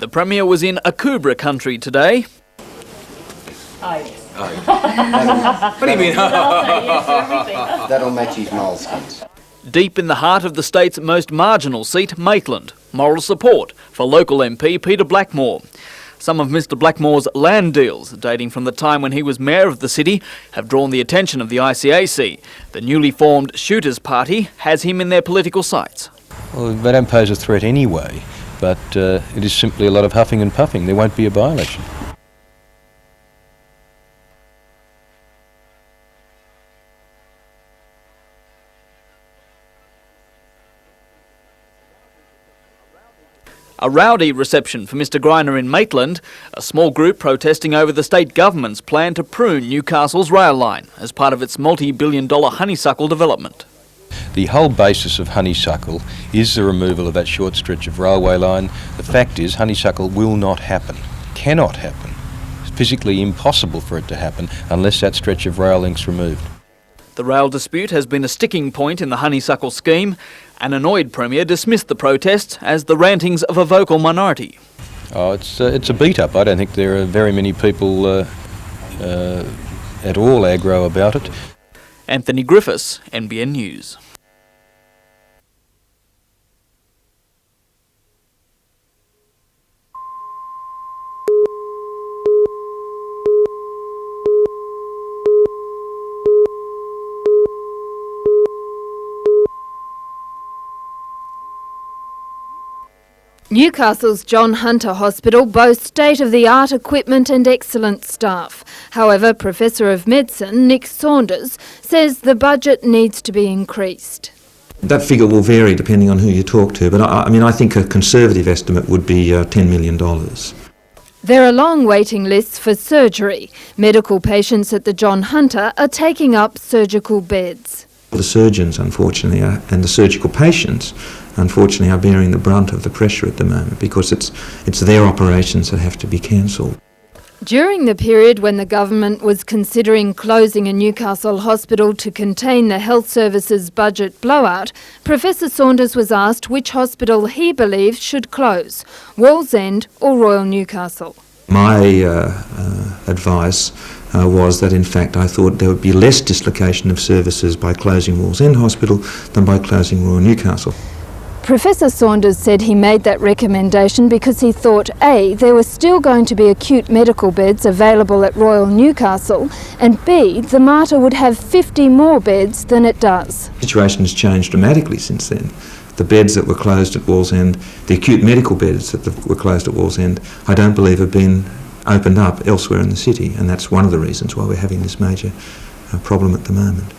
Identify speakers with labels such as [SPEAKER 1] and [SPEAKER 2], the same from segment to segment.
[SPEAKER 1] The Premier was in Akubra country today.
[SPEAKER 2] Oh, yes.
[SPEAKER 3] What do you mean?
[SPEAKER 4] That'll match his moleskins.
[SPEAKER 1] Deep in the heart of the state's most marginal seat, Maitland. Moral support for local MP Peter Blackmore. Some of Mr Blackmore's land deals, dating from the time when he was mayor of the city, have drawn the attention of the ICAC. The newly formed Shooters Party has him in their political sights.
[SPEAKER 5] Well, they don't pose a threat anyway, but it is simply a lot of huffing and puffing. There won't be a by-election.
[SPEAKER 1] A rowdy reception for Mr Greiner in Maitland, a small group protesting over the state government's plan to prune Newcastle's rail line as part of its multi-billion-dollar honeysuckle development.
[SPEAKER 5] The whole basis of honeysuckle is the removal of that short stretch of railway line. The fact is, honeysuckle will not happen, cannot happen. It's physically impossible for it to happen unless that stretch of rail link's removed.
[SPEAKER 1] The rail dispute has been a sticking point in the honeysuckle scheme. An annoyed Premier dismissed the protests as the rantings of a vocal minority.
[SPEAKER 5] Oh, it's a beat-up. I don't think there are very many people at all aggro about it.
[SPEAKER 1] Anthony Griffiths, NBN News.
[SPEAKER 6] Newcastle's John Hunter Hospital boasts state-of-the-art equipment and excellent staff. However, Professor of Medicine Nick Saunders says the budget needs to be increased.
[SPEAKER 7] That figure will vary depending on who you talk to, but I think a conservative estimate would be $10 million.
[SPEAKER 6] There are long waiting lists for surgery. Medical patients at the John Hunter are taking up surgical beds.
[SPEAKER 7] The surgeons, unfortunately, and the surgical patients, unfortunately, are bearing the brunt of the pressure at the moment because it's their operations that have to be cancelled.
[SPEAKER 6] During the period when the government was considering closing a Newcastle hospital to contain the health services budget blowout, Professor Saunders was asked which hospital he believes should close, Wallsend or Royal Newcastle.
[SPEAKER 7] My advice was that, in fact, I thought there would be less dislocation of services by closing Wallsend Hospital than by closing Royal Newcastle.
[SPEAKER 6] Professor Saunders said he made that recommendation because he thought A, there were still going to be acute medical beds available at Royal Newcastle, and B, the Mater would have 50 more beds than it does.
[SPEAKER 7] The situation has changed dramatically since then. The beds that were closed at Wallsend, the acute medical beds that were closed at Wallsend, I don't believe have been opened up elsewhere in the city, and that's one of the reasons why we're having this major problem at the moment.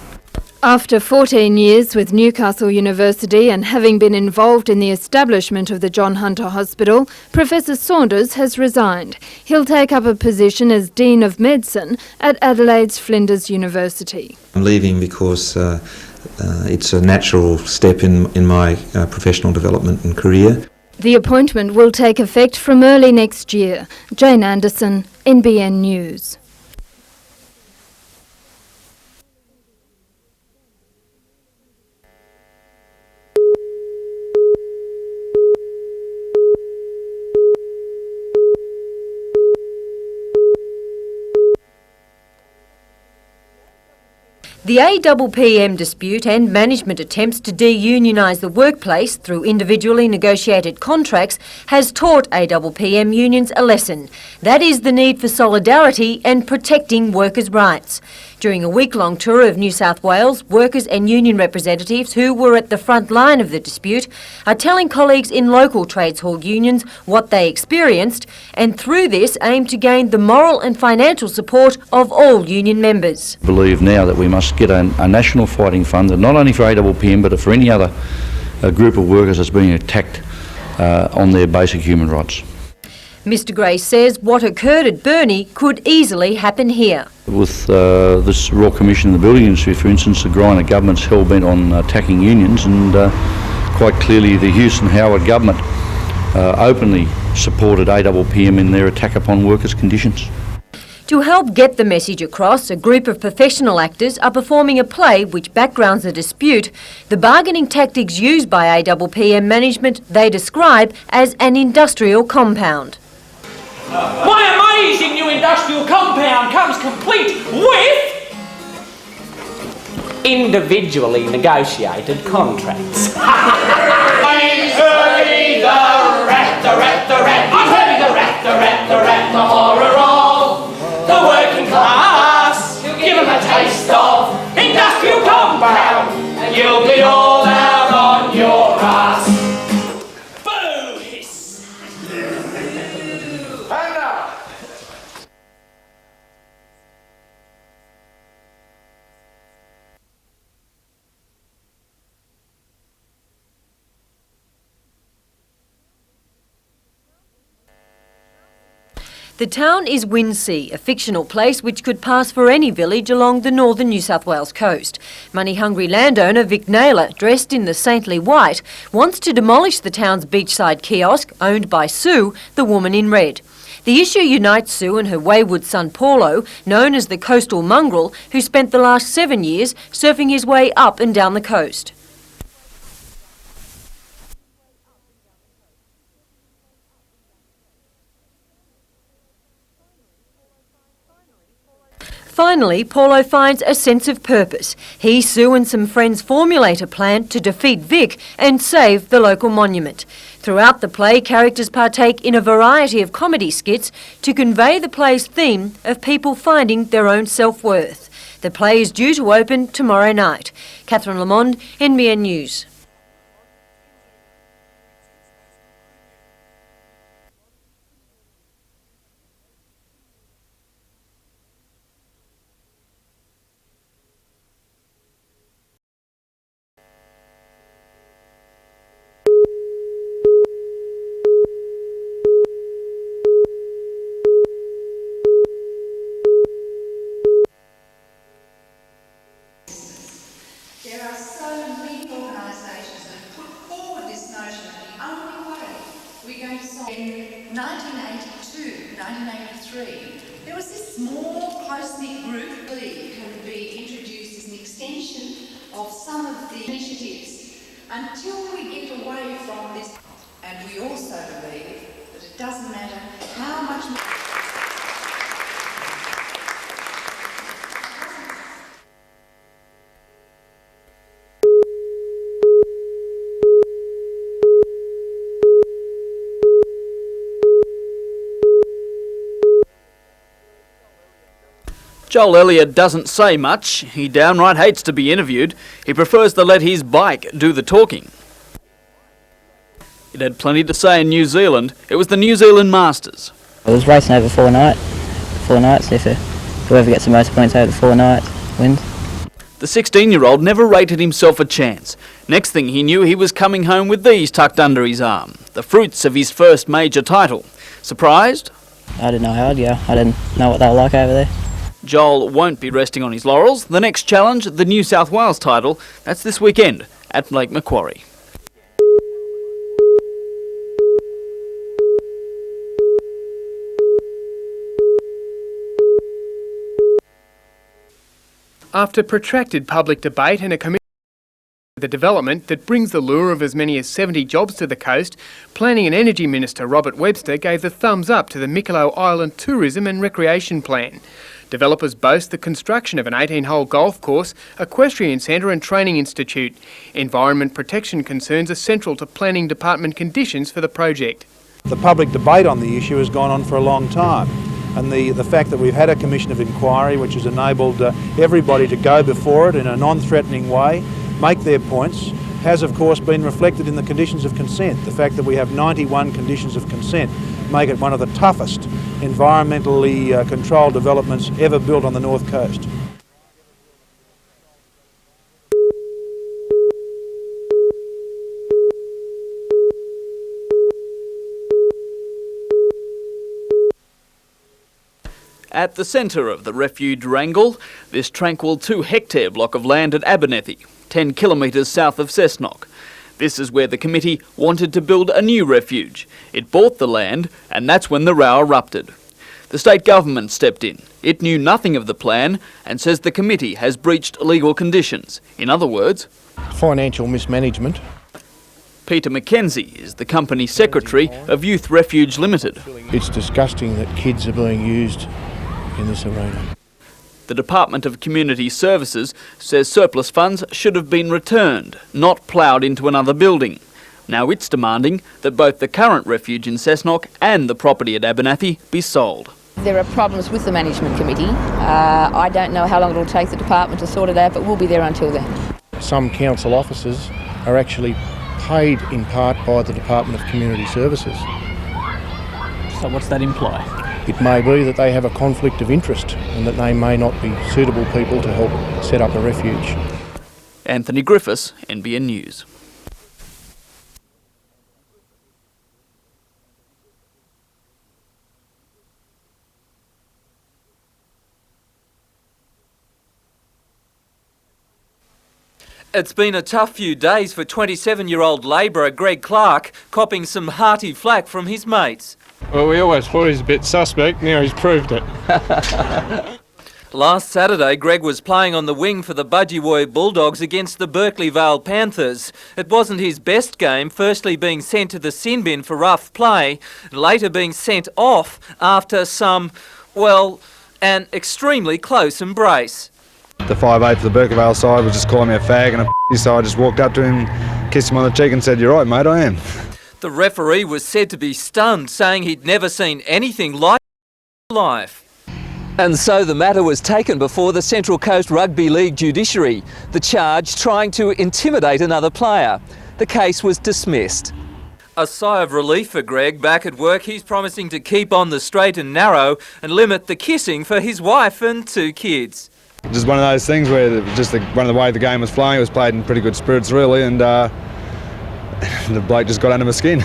[SPEAKER 6] After 14 years with Newcastle University and having been involved in the establishment of the John Hunter Hospital, Professor Saunders has resigned. He'll take up a position as Dean of Medicine at Adelaide's Flinders University.
[SPEAKER 7] I'm leaving because it's a natural step in my professional development and career.
[SPEAKER 6] The appointment will take effect from early next year. Jane Anderson, NBN News.
[SPEAKER 2] The APPM dispute and management attempts to de-unionise the workplace through individually negotiated contracts has taught APPM unions a lesson. That is the need for solidarity and protecting workers' rights. During a week-long tour of New South Wales, workers and union representatives who were at the front line of the dispute are telling colleagues in local trades hall unions what they experienced, and through this aim to gain the moral and financial support of all union members.
[SPEAKER 8] I believe now that we must get a national fighting fund, not only for APPM but for any other group of workers that's being attacked on their basic human rights.
[SPEAKER 2] Mr Gray says what occurred at Burnie could easily happen here.
[SPEAKER 8] With this Royal Commission in the building industry, for instance, the Greiner government's hell-bent on attacking unions, and quite clearly the Houston Howard government openly supported APPM in their attack upon workers' conditions.
[SPEAKER 2] To help get the message across, a group of professional actors are performing a play which backgrounds the dispute, the bargaining tactics used by APPM management they describe as an industrial compound.
[SPEAKER 9] My amazing new industrial compound comes complete with individually negotiated contracts. I'm Herbie the rat, the rat, the rat. I'm Herbie the rat, the rat, the rat, the horror of the working class. Give them a taste of industrial compound and you'll be all out on your ass. Boo hiss. And up.
[SPEAKER 2] The town is Windsea, a fictional place which could pass for any village along the northern New South Wales coast. Money-hungry landowner Vic Naylor, dressed in the saintly white, wants to demolish the town's beachside kiosk owned by Sue, the woman in red. The issue unites Sue and her wayward son Paulo, known as the coastal mongrel, who spent the last 7 years surfing his way up and down the coast. Finally, Paulo finds a sense of purpose. He, Sue and some friends formulate a plan to defeat Vic and save the local monument. Throughout the play, characters partake in a variety of comedy skits to convey the play's theme of people finding their own self-worth. The play is due to open tomorrow night. Catherine Lamond, NBN News.
[SPEAKER 10] There are so many organisations that put forward this notion that the only way we're going to solve. In 1982, 1983, there was this small, close-knit group that can be introduced as an extension of some of the initiatives until we get away from this. And we also believe that it doesn't matter how much.
[SPEAKER 1] Joel Elliott doesn't say much. He downright hates to be interviewed. He prefers to let his bike do the talking. It had plenty to say in New Zealand. It was the New Zealand Masters.
[SPEAKER 11] I was racing over 4 nights. If whoever gets the most points over the 4 nights wins.
[SPEAKER 1] The 16-year-old never rated himself a chance. Next thing he knew, he was coming home with these tucked under his arm. The fruits of his first major title. Surprised?
[SPEAKER 11] I didn't know how I'd go. I didn't know what they were like over there.
[SPEAKER 1] Joel won't be resting on his laurels. The next challenge, the New South Wales title, that's this weekend at Lake Macquarie.
[SPEAKER 3] After protracted public debate and a commitment to the development that brings the lure of as many as 70 jobs to the coast, Planning and Energy Minister Robert Webster gave the thumbs up to the Miquelot Island Tourism and Recreation Plan. Developers boast the construction of an 18-hole golf course, equestrian centre and training institute. Environment protection concerns are central to Planning Department conditions for the project.
[SPEAKER 12] The public debate on the issue has gone on for a long time, and the fact that we've had a commission of inquiry which has enabled everybody to go before it in a non-threatening way, make their points, has of course been reflected in the conditions of consent. The fact that we have 91 conditions of consent make it one of the toughest environmentally controlled developments ever built on the North Coast.
[SPEAKER 1] At the centre of the refuge wrangle, this tranquil 2-hectare block of land at Abernethy, 10 kilometres south of Cessnock. This is where the committee wanted to build a new refuge. It bought the land, and that's when the row erupted. The state government stepped in. It knew nothing of the plan and says the committee has breached legal conditions. In other words,
[SPEAKER 12] financial mismanagement.
[SPEAKER 1] Peter McKenzie is the company secretary of Youth Refuge Limited.
[SPEAKER 12] It's disgusting that kids are being used in this arena.
[SPEAKER 1] The Department of Community Services says surplus funds should have been returned, not ploughed into another building. Now it's demanding that both the current refuge in Cessnock and the property at Abernathy be sold.
[SPEAKER 13] There are problems with the management committee. I don't know how long it will take the department to sort it out, but we'll be there until then.
[SPEAKER 12] Some council officers are actually paid in part by the Department of Community Services.
[SPEAKER 1] So what's that imply?
[SPEAKER 12] It may be that they have a conflict of interest and that they may not be suitable people to help set up a refuge.
[SPEAKER 1] Anthony Griffiths, NBN News.
[SPEAKER 14] It's been a tough few days for 27-year-old labourer Greg Clark, copping some hearty flack from his mates.
[SPEAKER 15] Well, we always thought he was a bit suspect, now he's proved it.
[SPEAKER 14] Last Saturday, Greg was playing on the wing for the Budgewoi Bulldogs against the Berkeley Vale Panthers. It wasn't his best game, firstly being sent to the sin bin for rough play, later being sent off after some, well, an extremely close embrace.
[SPEAKER 16] The 5'8" for the Berkeley Vale side was just calling me a fag and a so I just walked up to him, kissed him on the cheek and said, "You're right, mate, I am."
[SPEAKER 14] The referee was said to be stunned, saying he'd never seen anything like it in life. And so the matter was taken before the Central Coast Rugby League judiciary, the charge trying to intimidate another player. The case was dismissed. A sigh of relief for Greg. Back at work, he's promising to keep on the straight and narrow and limit the kissing for his wife and 2 kids.
[SPEAKER 16] Just one of those things where just one of the way the game was flowing, it was played in pretty good spirits really, and the bloke just got under my skin.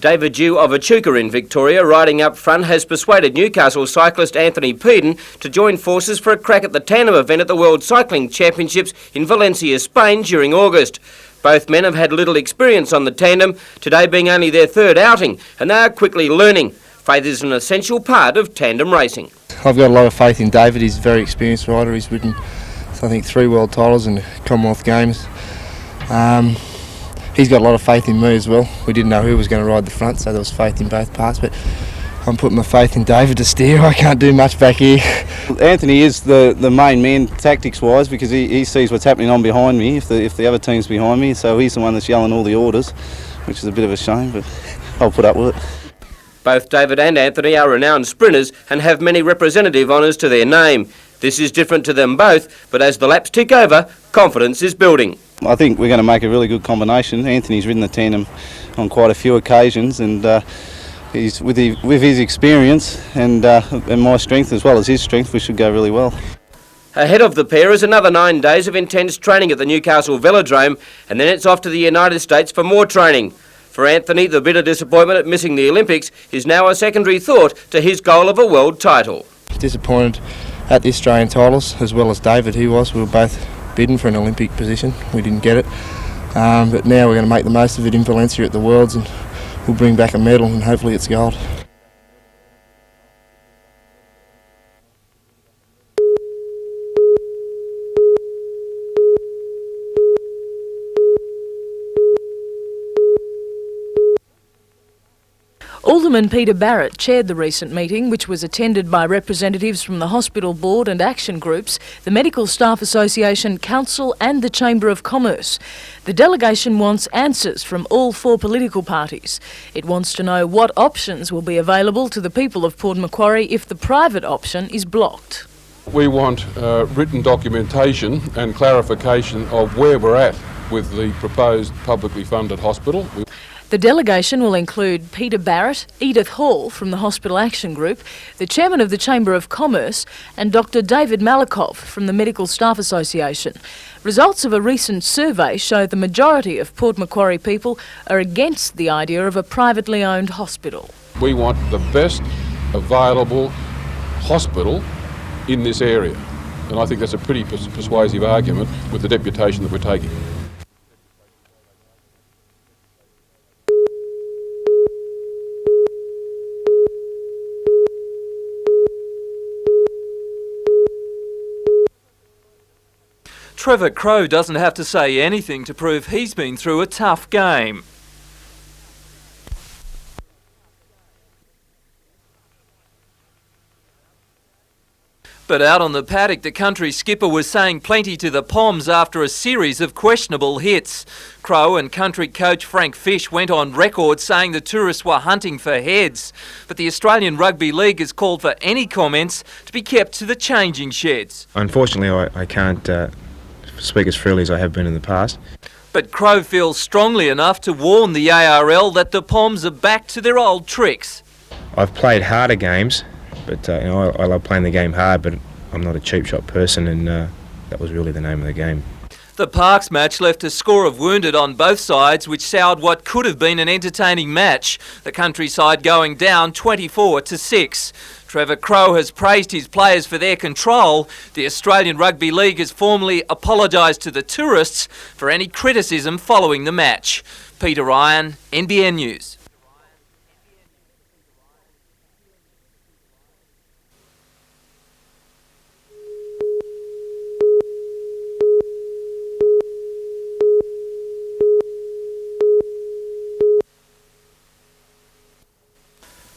[SPEAKER 17] David Dew of Echuca in Victoria, riding up front, has persuaded Newcastle cyclist Anthony Peden to join forces for a crack at the tandem event at the World Cycling Championships in Valencia, Spain during August. Both men have had little experience on the tandem, today being only their 3rd outing, and they are quickly learning. Faith is an essential part of tandem racing.
[SPEAKER 18] I've got a lot of faith in David. He's a very experienced rider. He's ridden, I think, 3 world titles and Commonwealth Games. He's got a lot of faith in me as well. We didn't know who was going to ride the front, so there was faith in both parts, but I'm putting my faith in David to steer. I can't do much back here.
[SPEAKER 19] Anthony is the main man tactics-wise because he sees what's happening on behind me if the other team's behind me, so he's the one that's yelling all the orders, which is a bit of a shame, but I'll put up with it.
[SPEAKER 17] Both David and Anthony are renowned sprinters and have many representative honours to their name. This is different to them both, but as the laps tick over, confidence is building.
[SPEAKER 19] I think we're going to make a really good combination. Anthony's ridden the tandem on quite a few occasions, and he's with his experience and my strength as well as his strength, we should go really well.
[SPEAKER 17] Ahead of the pair is another 9 days of intense training at the Newcastle Velodrome, and then it's off to the United States for more training. For Anthony, the bitter disappointment at missing the Olympics is now a secondary thought to his goal of a world title.
[SPEAKER 18] Disappointed at the Australian titles, as well as David, he was. We were both bidden for an Olympic position. We didn't get it. But now we're going to make the most of it in Valencia at the Worlds, and we'll bring back a medal, and hopefully it's gold.
[SPEAKER 20] Alderman Peter Barrett chaired the recent meeting, which was attended by representatives from the Hospital Board and Action Groups, the Medical Staff Association, Council and the Chamber of Commerce. The delegation wants answers from all 4 political parties. It wants to know what options will be available to the people of Port Macquarie if the private option is blocked.
[SPEAKER 15] We want written documentation and clarification of where we're at with the proposed publicly funded hospital.
[SPEAKER 20] The delegation will include Peter Barrett, Edith Hall from the Hospital Action Group, the Chairman of the Chamber of Commerce and Dr David Malakov from the Medical Staff Association. Results of a recent survey show the majority of Port Macquarie people are against the idea of a privately owned hospital.
[SPEAKER 15] We want the best available hospital in this area. And I think that's a pretty persuasive argument with the deputation that we're taking.
[SPEAKER 14] Trevor Crowe doesn't have to say anything to prove he's been through a tough game. But out on the paddock, the country skipper was saying plenty to the Poms after a series of questionable hits. Crowe and country coach Frank Fish went on record saying the tourists were hunting for heads. But the Australian Rugby League has called for any comments to be kept to the changing sheds.
[SPEAKER 21] Unfortunately, I can't speak as freely as I have been in the past.
[SPEAKER 14] But Crowe feels strongly enough to warn the ARL that the Poms are back to their old tricks.
[SPEAKER 21] I've played harder games, but I love playing the game hard, but I'm not a cheap shot person, and that was really the name of the game.
[SPEAKER 14] The Parks match left a score of wounded on both sides, which soured what could have been an entertaining match. The country side going down 24-6. Trevor Crowe has praised his players for their control. The Australian Rugby League has formally apologised to the tourists for any criticism following the match. Peter Ryan, NBN News.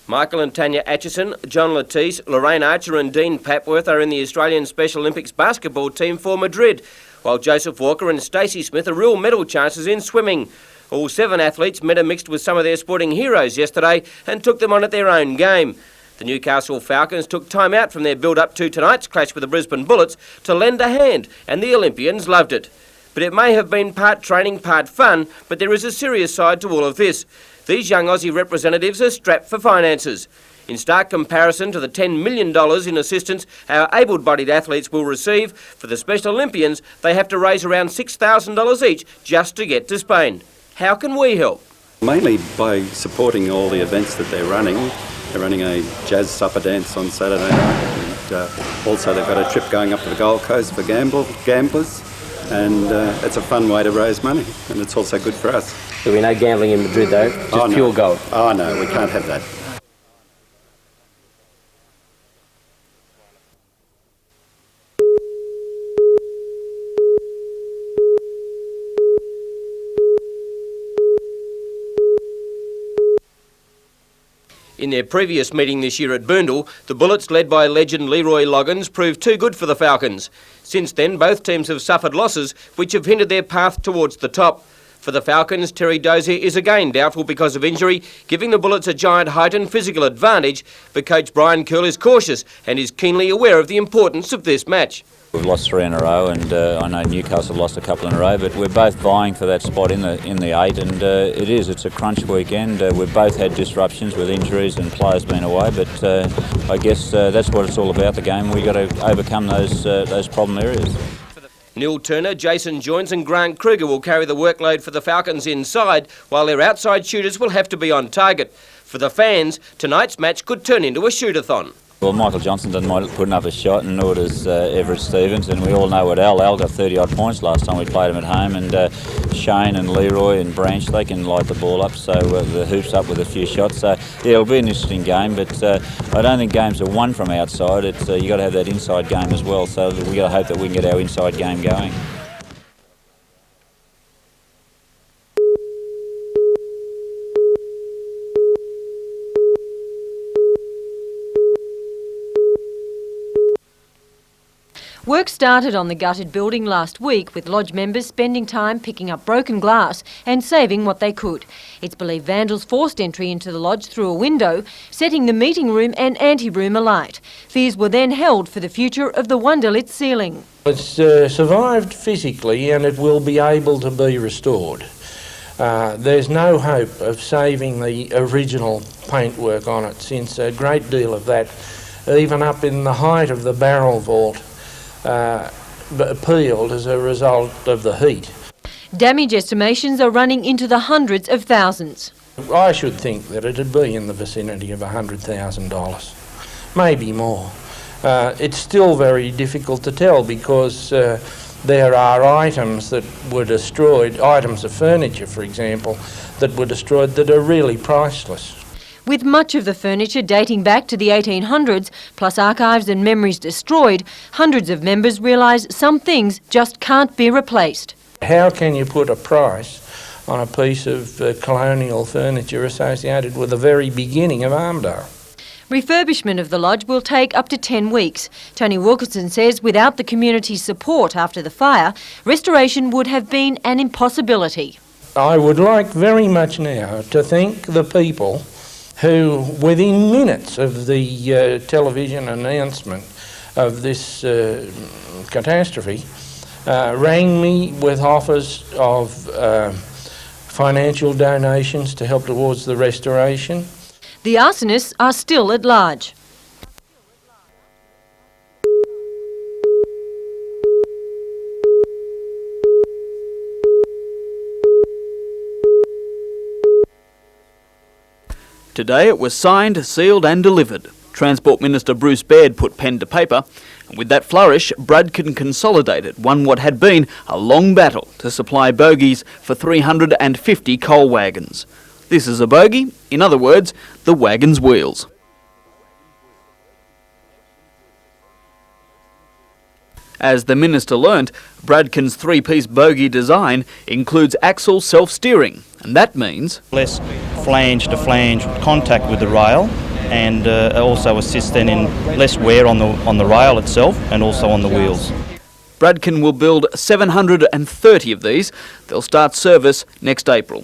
[SPEAKER 17] Michael and Tanya Atchison, John Latisse, Lorraine Archer and Dean Papworth are in the Australian Special Olympics basketball team for Madrid, while Joseph Walker and Stacey Smith are real medal chances in swimming. All 7 athletes mixed with some of their sporting heroes yesterday and took them on at their own game. The Newcastle Falcons took time out from their build-up to tonight's clash with the Brisbane Bullets to lend a hand, and the Olympians loved it. But it may have been part training, part fun, but there is a serious side to all of this. These young Aussie representatives are strapped for finances. In stark comparison to the $10 million in assistance our able-bodied athletes will receive, for the Special Olympians, they have to raise around $6,000 each just to get to Spain. How can we help?
[SPEAKER 22] Mainly by supporting all the events that they're running. They're running a jazz supper dance on Saturday night. And, also, they've got a trip going up to the Gold Coast for gamblers. And it's a fun way to raise money, and it's also good for us.
[SPEAKER 17] There'll be no gambling in Madrid though, just pure gold.
[SPEAKER 22] Oh no, we can't have that.
[SPEAKER 17] In their previous meeting this year at Boondall, the Bullets, led by legend Leroy Loggins, proved too good for the Falcons. Since then, both teams have suffered losses, which have hindered their path towards the top. For the Falcons, Terry Dozier is again doubtful because of injury, giving the Bullets a giant height and physical advantage, but coach Brian Curl is cautious and is keenly aware of the importance of this match.
[SPEAKER 23] We've lost 3 in a row, and I know Newcastle lost a couple in a row, but we're both vying for that spot in the 8, and it's a crunch weekend. We've both had disruptions with injuries and players being away, but I guess that's what it's all about, the game. We've got to overcome those problem areas.
[SPEAKER 17] Neil Turner, Jason Joins and Grant Kruger will carry the workload for the Falcons inside, while their outside shooters will have to be on target. For the fans, tonight's match could turn into a shoot-a-thon.
[SPEAKER 23] Well, Michael Johnson doesn't mind putting up a shot, and nor does Everett Stevens, and we all know what Al got 30-odd points last time we played him at home, and Shane and Leroy and Branch, they can light the ball up, so the hoops up with a few shots. So, yeah, it'll be an interesting game, but I don't think games are won from outside. You've got to have that inside game as well, so we've got to hope that we can get our inside game going.
[SPEAKER 2] Work started on the gutted building last week, with lodge members spending time picking up broken glass and saving what they could. It's believed vandals forced entry into the lodge through a window, setting the meeting room and ante-room alight. Fears were then held for the future of the Wunderlitz ceiling.
[SPEAKER 24] It's survived physically, and it will be able to be restored. There's no hope of saving the original paintwork on it, since a great deal of that, even up in the height of the barrel vault, peeled as a result of the heat.
[SPEAKER 2] Damage estimations are running into the hundreds of thousands.
[SPEAKER 24] I should think that it'd be in the vicinity of $100,000. maybe more. It's still very difficult to tell because there are items that were destroyed, items of furniture, for example, that were destroyed that are really priceless.
[SPEAKER 2] With much of the furniture dating back to the 1800s, plus archives and memories destroyed, hundreds of members realise some things just can't be replaced.
[SPEAKER 24] How can you put a price on a piece of colonial furniture associated with the very beginning of Armdale?
[SPEAKER 2] Refurbishment of the lodge will take up to 10 weeks. Tony Wilkinson says without the community's support after the fire, restoration would have been an impossibility.
[SPEAKER 24] I would like very much now to thank the people who, within minutes of the television announcement of this catastrophe, rang me with offers of financial donations to help towards the restoration.
[SPEAKER 2] The arsonists are still at large.
[SPEAKER 1] Today it was signed, sealed and delivered. Transport Minister Bruce Baird put pen to paper, and with that flourish, Bradkin consolidated won what had been a long battle to supply bogies for 350 coal wagons. This is a bogie, in other words, the wagon's wheels. As the minister learnt, Bradkin's three-piece bogie design includes axle self-steering, and that means
[SPEAKER 4] less flange-to-flange contact with the rail, and also assists then in less wear on the rail itself and also on the wheels.
[SPEAKER 1] Bradkin will build 730 of these. They'll start service next April.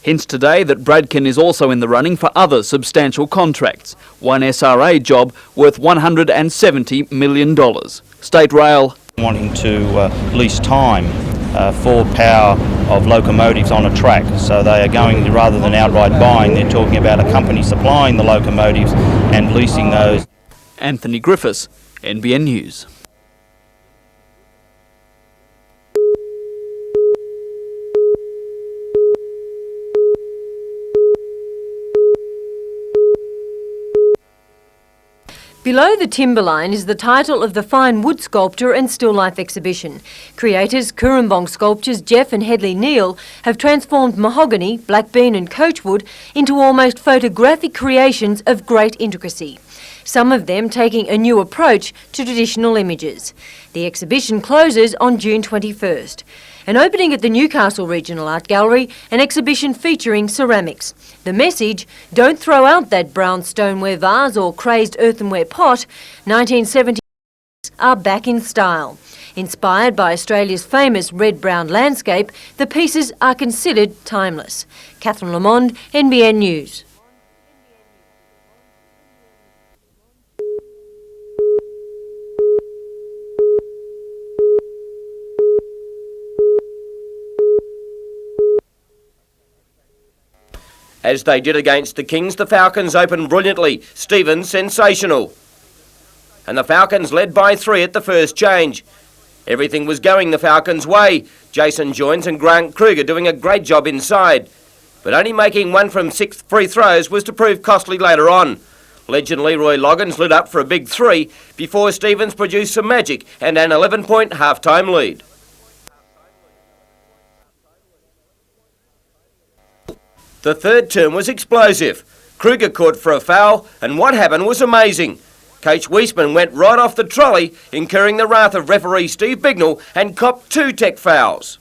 [SPEAKER 1] Hints today that Bradkin is also in the running for other substantial contracts. One SRA job worth $170 million. State Rail
[SPEAKER 4] wanting to lease time for power of locomotives on a track. So they are going, rather than outright buying, they're talking about a company supplying the locomotives and leasing those.
[SPEAKER 1] Anthony Griffiths, NBN News.
[SPEAKER 2] Below the Timberline is the title of the fine wood sculpture and still life exhibition. Creators Cooranbong Sculptures Jeff and Hedley Neal have transformed mahogany, black bean and coachwood into almost photographic creations of great intricacy. Some of them taking a new approach to traditional images. The exhibition closes on June 21st. And opening at the Newcastle Regional Art Gallery, an exhibition featuring ceramics. The message, don't throw out that brown stoneware vase or crazed earthenware pot. 1970s are back in style. Inspired by Australia's famous red-brown landscape, the pieces are considered timeless. Catherine Lamond, NBN News.
[SPEAKER 17] As they did against the Kings, the Falcons opened brilliantly. Stevens sensational. And the Falcons led by 3 at the first change. Everything was going the Falcons' way. Jason Joins and Grant Kruger doing a great job inside. But only making 1 from 6 free throws was to prove costly later on. Legend Leroy Loggins lit up for a big 3 before Stevens produced some magic and an 11-point half-time lead. The third term was explosive. Kruger caught for a foul, and what happened was amazing. Coach Weisman went right off the trolley, incurring the wrath of referee Steve Bignell, and copped 2 tech fouls.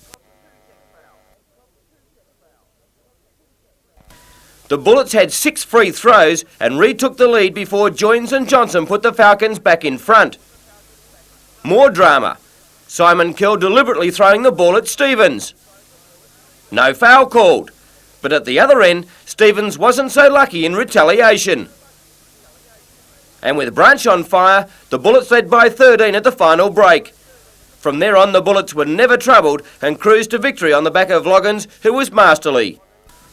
[SPEAKER 17] The Bullets had 6 free throws and retook the lead before Joins and Johnson put the Falcons back in front. More drama. Simon Kell deliberately throwing the ball at Stevens. No foul called. But at the other end, Stevens wasn't so lucky in retaliation. And with Branch on fire, the Bullets led by 13 at the final break. From there on, the Bullets were never troubled and cruised to victory on the back of Loggins, who was masterly.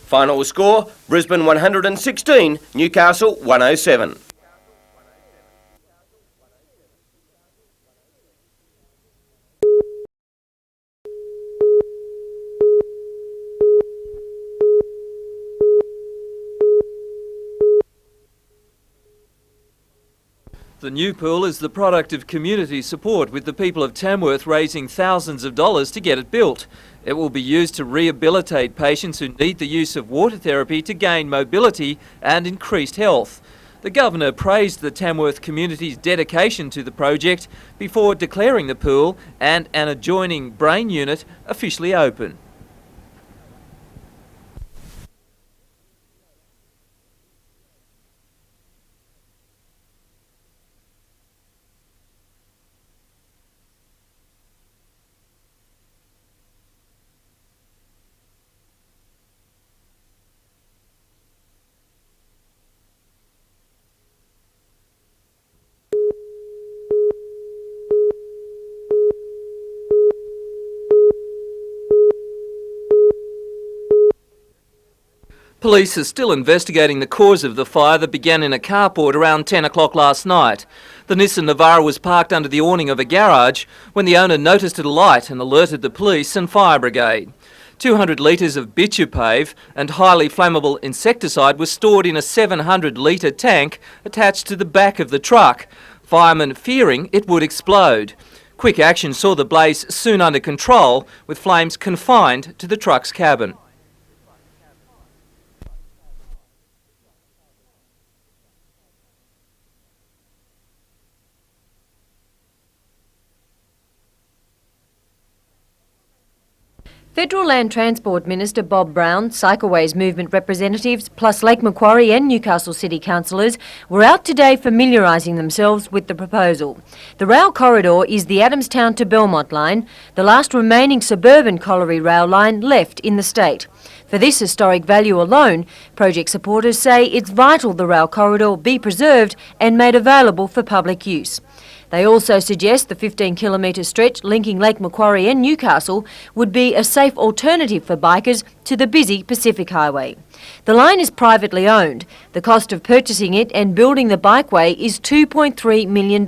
[SPEAKER 17] Final score, Brisbane 116, Newcastle 107.
[SPEAKER 14] The new pool is the product of community support, with the people of Tamworth raising thousands of dollars to get it built. It will be used to rehabilitate patients who need the use of water therapy to gain mobility and increased health. The Governor praised the Tamworth community's dedication to the project before declaring the pool and an adjoining brain unit officially open. Police are still investigating the cause of the fire that began in a carport around 10 o'clock last night. The Nissan Navara was parked under the awning of a garage when the owner noticed it alight and alerted the police and fire brigade. 200 litres of bitupave and highly flammable insecticide was stored in a 700-litre tank attached to the back of the truck, firemen fearing it would explode. Quick action saw the blaze soon under control, with flames confined to the truck's cabin.
[SPEAKER 2] Federal Land Transport Minister Bob Brown, Cycleways Movement representatives, plus Lake Macquarie and Newcastle City councillors were out today familiarising themselves with the proposal. The rail corridor is the Adamstown to Belmont line, the last remaining suburban colliery rail line left in the state. For this historic value alone, project supporters say it's vital the rail corridor be preserved and made available for public use. They also suggest the 15-kilometre stretch linking Lake Macquarie and Newcastle would be a safe alternative for bikers to the busy Pacific Highway. The line is privately owned. The cost of purchasing it and building the bikeway is $2.3 million.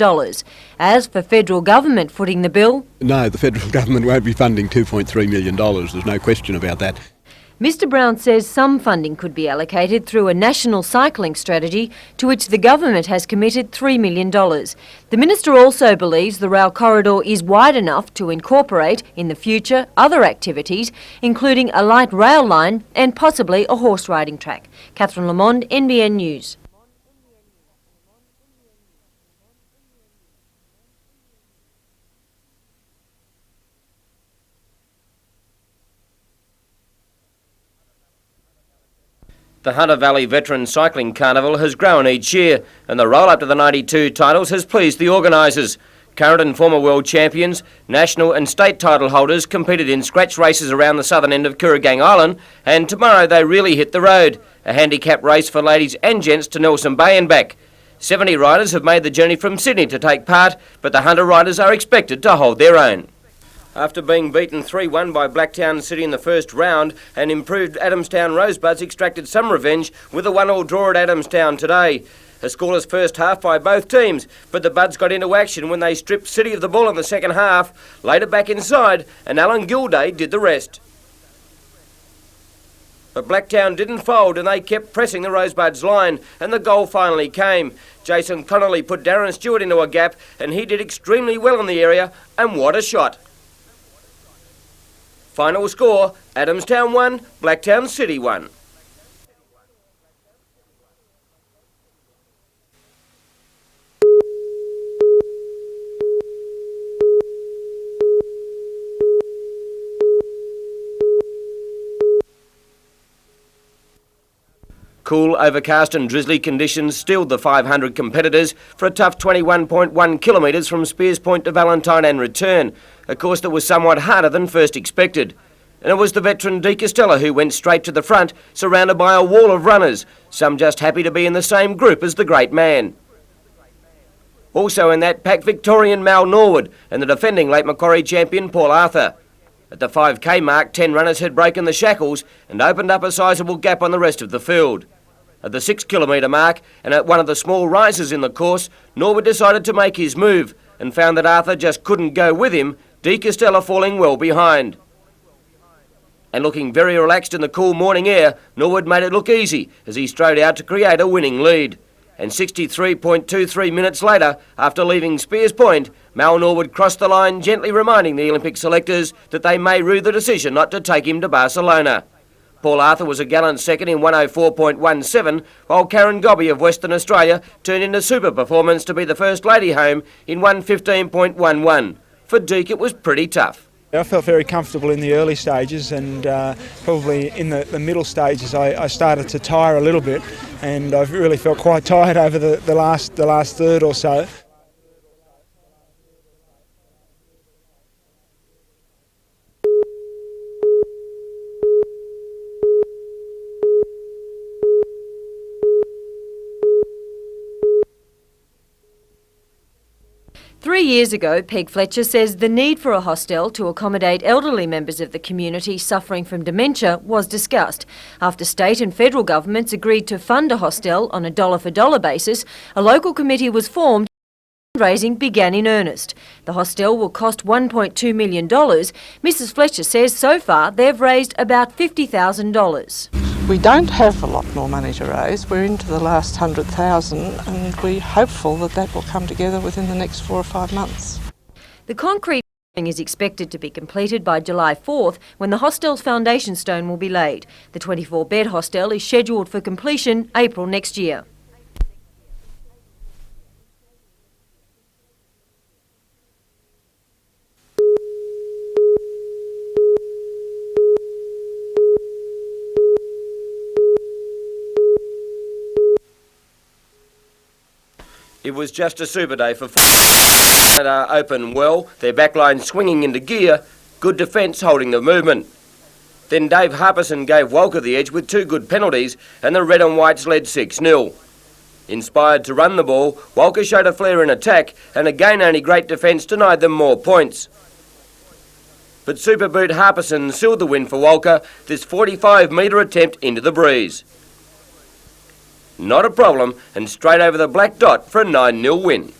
[SPEAKER 2] As for federal government footing the bill,
[SPEAKER 5] no, the federal government won't be funding $2.3 million. There's no question about that.
[SPEAKER 2] Mr Brown says some funding could be allocated through a national cycling strategy to which the government has committed $3 million. The minister also believes the rail corridor is wide enough to incorporate in the future other activities, including a light rail line and possibly a horse riding track. Catherine Lamond, NBN News.
[SPEAKER 17] The Hunter Valley Veteran Cycling Carnival has grown each year, and the roll-up to the 92 titles has pleased the organisers. Current and former world champions, national and state title holders competed in scratch races around the southern end of Kooragang Island, and tomorrow they really hit the road. A handicap race for ladies and gents to Nelson Bay and back. 70 riders have made the journey from Sydney to take part, but the Hunter riders are expected to hold their own. After being beaten 3-1 by Blacktown City in the first round, an improved Adamstown Rosebuds extracted some revenge with a 1-1 draw at Adamstown today. A scoreless first half by both teams, but the Buds got into action when they stripped City of the ball in the second half, later back inside, and Alan Gilday did the rest. But Blacktown didn't fold and they kept pressing the Rosebuds line, and the goal finally came. Jason Connolly put Darren Stewart into a gap, and he did extremely well in the area, and what a shot. Final score, Adamstown 1, Blacktown City 1. Cool, overcast and drizzly conditions stilled the 500 competitors for a tough 21.1 kilometres from Spears Point to Valentine and return, a course that was somewhat harder than first expected. And it was the veteran De Castella who went straight to the front, surrounded by a wall of runners, some just happy to be in the same group as the great man. Also in that pack, Victorian Mal Norwood and the defending Lake Macquarie champion Paul Arthur. At the 5k mark, 10 runners had broken the shackles and opened up a sizable gap on the rest of the field. At the 6 kilometre mark, and at one of the small rises in the course, Norwood decided to make his move and found that Arthur just couldn't go with him, De Castella falling well behind. And looking very relaxed in the cool morning air, Norwood made it look easy as he strode out to create a winning lead. And 63.23 minutes later, after leaving Spears Point, Mal Norwood crossed the line, gently reminding the Olympic selectors that they may rue the decision not to take him to Barcelona. Paul Arthur was a gallant second in 104.17, while Karen Gobby of Western Australia turned in a super performance to be the first lady home in 115.11. For Deek, it was pretty tough.
[SPEAKER 6] I felt very comfortable in the early stages, and probably in the middle stages I started to tire a little bit, and I really felt quite tired over the last third or so.
[SPEAKER 2] Three years ago, Peg Fletcher says the need for a hostel to accommodate elderly members of the community suffering from dementia was discussed. After state and federal governments agreed to fund a hostel on a dollar-for-dollar basis, a local committee was formed and fundraising began in earnest. The hostel will cost $1.2 million. Mrs Fletcher says so far they've raised about $50,000.
[SPEAKER 7] We don't have a lot more money to raise. We're into the last 100,000 and we're hopeful that that will come together within the next 4 or 5 months.
[SPEAKER 2] The concrete is expected to be completed by July 4th when the hostel's foundation stone will be laid. The 24-bed hostel is scheduled for completion April next year.
[SPEAKER 17] It was just a super day for that open well, their backline swinging into gear, good defence holding the movement. Then Dave Harpison gave Walker the edge with 2 good penalties and the red and whites led 6-0. Inspired to run the ball, Walker showed a flair in attack and again only great defence denied them more points. But super boot Harpison sealed the win for Walker, this 45-metre attempt into the breeze. Not a problem, and straight over the black dot for a 9-0 win.